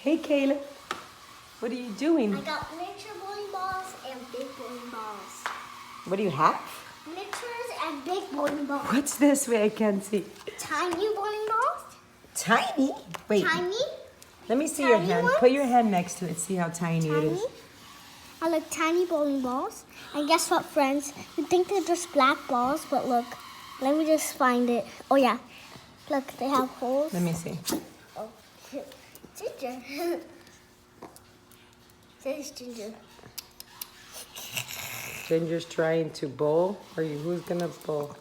Hey, Kaylen. What are you doing? I got miniature bowling balls and big bowling balls. What do you have? Miniatures and big bowling balls. What's this way? I can't see. Tiny bowling balls. Tiny? Wait. Tiny. Let me see your Tiny hand. ones? Put your hand next to it. See how tiny it is. I like tiny bowling balls. And guess what, friends? You think they're just black balls, but look. Let me just find it. Oh, yeah. Look, they have holes. Let me see. Oh, Ginger. There's Ginger. Ginger's trying to bowl. Who's gonna bowl?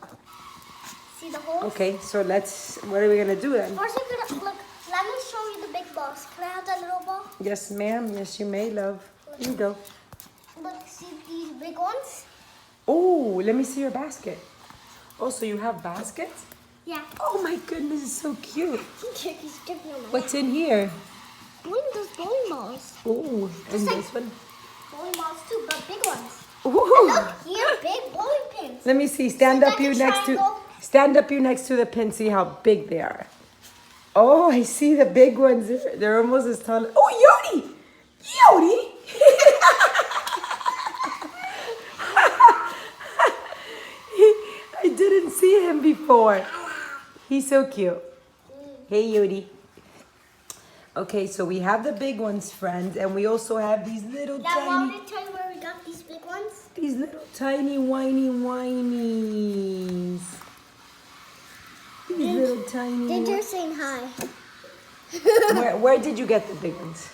See the holes? Okay, so what are we gonna do then? First, you're gonna look. Let me show you the big balls. Can I have that little ball? Yes, ma'am. Yes, you may, love. Here you go. Look, see these big ones? Oh, let me see your basket. Oh, so you have baskets? Yeah. Oh my goodness, it's so cute. He's dripping on my What's in here? Those bowling balls. Oh, and like- this one? Bowling balls too, but big ones. Ooh. Look, here, big bowling pins. Let me see. Stand Look up like you a next to triangle. stand up you next to the pin. See how big they are. Oh, I see the big ones. They're almost as tall. Oh, Yodi! Yodi! I didn't see him before. He's so cute. Hey, Yodi. Okay, so we have the big ones, friends, and we also have these little Now, tiny. want me to tell you where we got these big ones? These little tiny whiny whinies. These little tiny. Ginger saying hi. Where did you get the big ones?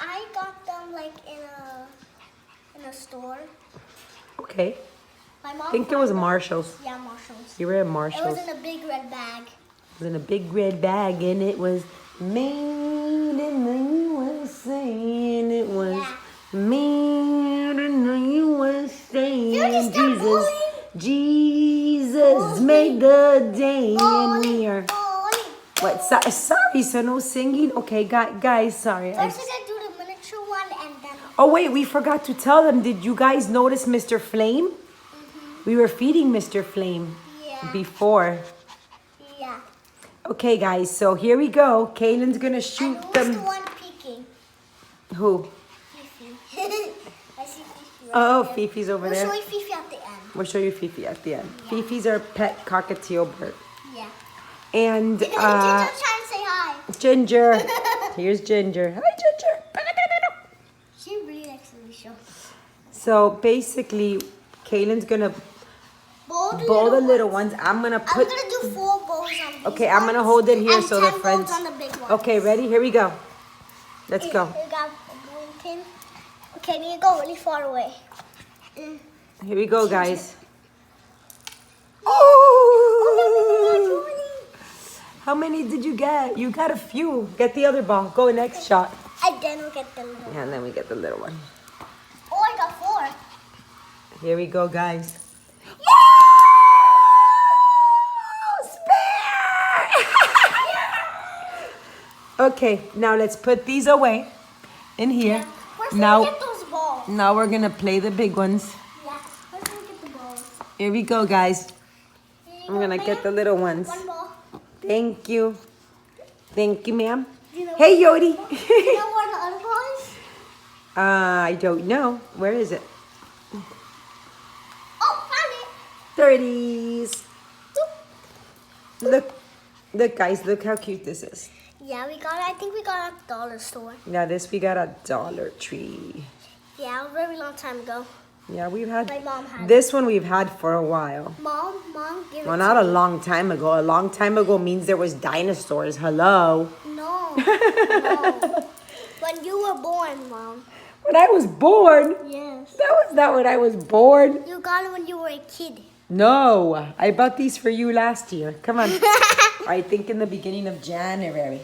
I got them like in a store. Okay. My mom I think it found was them. Marshall's. Yeah, Marshalls. You were at It Marshall's. was in a big red bag. It was in a big red bag, and it was made in the USA, and it was Yeah. made in the USA. Dude, stop bullying. Jesus made the day, and we are. Bowling. What? Sorry, so no singing. Okay, guys, sorry. First, I gotta do the miniature one and then. Oh wait, we forgot to tell them. Did you guys notice Mr. Flame? We were feeding Mr. Flame Yeah. before. Yeah. Okay, guys, so here we go. Kaylen's gonna shoot And who's them. the one peeking? Who? Fifi. I see Fifi right Oh, there. Fifi's over We'll there. show you Fifi at the end. We'll show you Fifi at the end. Fifi's our pet cockatiel bird. Yeah. And Ginger's trying to say hi. Ginger. Here's Ginger. Hi, Ginger. She really likes the show. So basically, Kaylen's gonna Bowl bowl the little ones. I'm gonna I'm put. gonna do 4 bowls on these Okay, I'm gonna ones hold it here and so the 10 friends. bowls on the big ones. Okay, ready? Here we go. Let's Here, go. We got a bowling pin. Okay, I need to go really far away. Here we go, guys. Oh! How many did you get? You got a few. Get the other ball. Go next shot. And then we'll get the little one. And then we get the little one. Oh, I got 4. Here we go, guys. Okay, now let's put these away in here. Where's Now, get those balls? now we're gonna play the big ones. Yeah, where's gonna get the balls? Here we go, guys. Here you I'm go, gonna ma'am. get the little ones. One ball. Thank you. Thank you, ma'am. Do you know Hey, Yodi. Do you know where the other ball is? I don't know. Where is it? Oh, found it. 30s. Look, guys. Look how cute this is. Yeah, I think we got it at the dollar store. Now this we got at Dollar Tree. Yeah, a very long time ago. Yeah, we've had My mom had this one. We've had for a while. Mom, give Well, it not to a long time ago. A long time ago means there was dinosaurs. Hello. me. No, no. When you were born, Mom. When I was born. Yes. That was not when I was born. You got it when you were a kid. No, I bought these for you last year. Come on. I think in the beginning of January.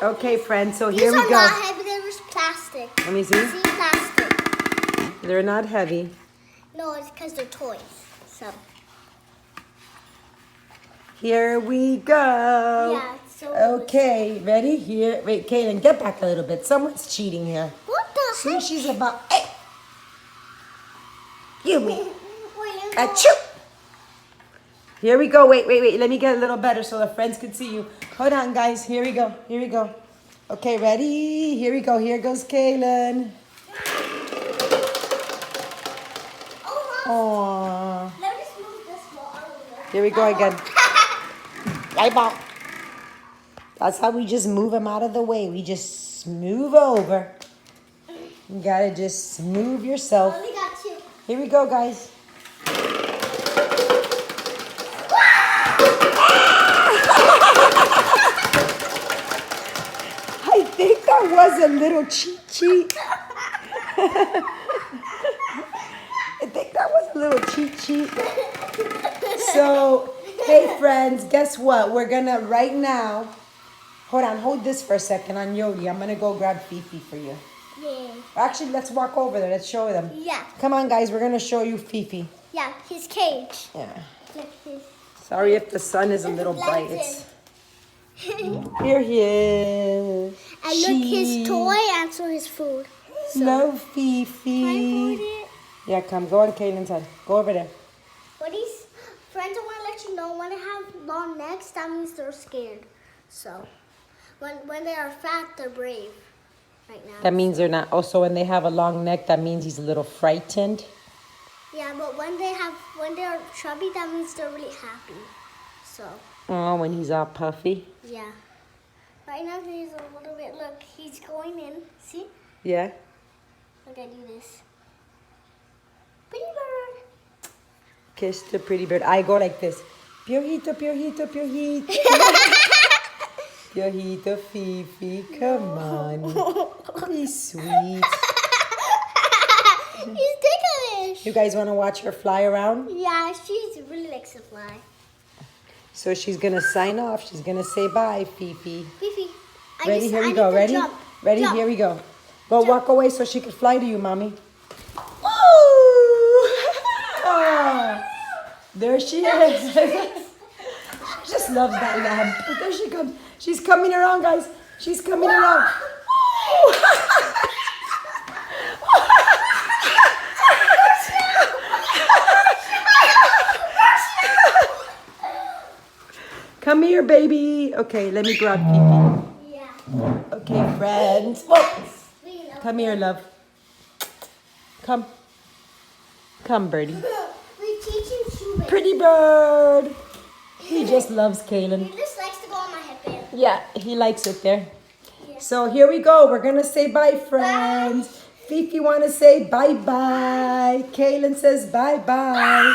Okay, friends. So here These we are go. not heavy, they're just plastic. Let me see. See, plastic. They're not heavy. No, it's because they're toys. So, Here we go. yeah, so. Okay, ready? Here. Wait, Kaylen, get back a little bit. Someone's cheating here. What the See, heck? she's about. Hey! You me. Wait, Achoo! Here we go. Wait. Let me get a little better so the friends can see you. Hold on, guys. Here we go. Here we go. Okay, ready? Here we go. Here goes Kaylen. Aww. Let me just move this wall out of the way. Here we go again. Eyeball. That's how we just move them out of the way. We just move over. You gotta just move yourself. I only got 2. Here we go, guys. I think that was a little cheat. I think that was a little cheat. So, hey friends, guess what? We're gonna right now. Hold this for a second on Yodi. I'm gonna go grab Fifi for you. Yeah. Actually, let's walk over there. Let's show them. Yeah. Come on, guys. We're gonna show you Fifi. Yeah, his cage. Yeah. Look, his. Sorry if the sun is a little bright. It's here he is. And look, his toy and so his food. No, Can I Fifi. hold it? Yeah, come. Go on Kaylen's head. Go over there. But these friends, I want to let you know when they have long necks, that means they're scared. So, when they are fat, they're brave. Right now. That means they're not. Also, when they have a long neck, that means he's a little frightened. Yeah, but when they're chubby, that means they're really happy. So, Oh, when he's all puffy. yeah. Right now he's a little bit. Look, he's going in. See? Yeah. Look, I do this. Pretty bird. Kiss the pretty bird. I go like this. Piojito, piojito, piojito. Piojito, Fifi, come on. Be sweet. He's ticklish. You guys want to watch her fly around? Yeah, she really likes to fly. So she's going to sign off. She's going to say bye, Fifi. Fifi, Ready? Here we go. Ready? Ready? Jump. Here we go. Go walk away so she can fly to you, Mommy. Woo! Ah, there she is. She just loves that lamp. There she comes. She's coming around, guys. She's coming around. Come here, baby. Okay, let me grab Fifi. Yeah. Okay, friends. Whoa. Come here, love. Come. Come, birdie. We teach him shoe. Pretty bird. He just loves Kaylen. He just likes to go on my headband. Yeah, he likes it there. Yeah. So here we go. We're going to say bye, friends. Fifi want to say bye-bye. Kaylen says bye-bye.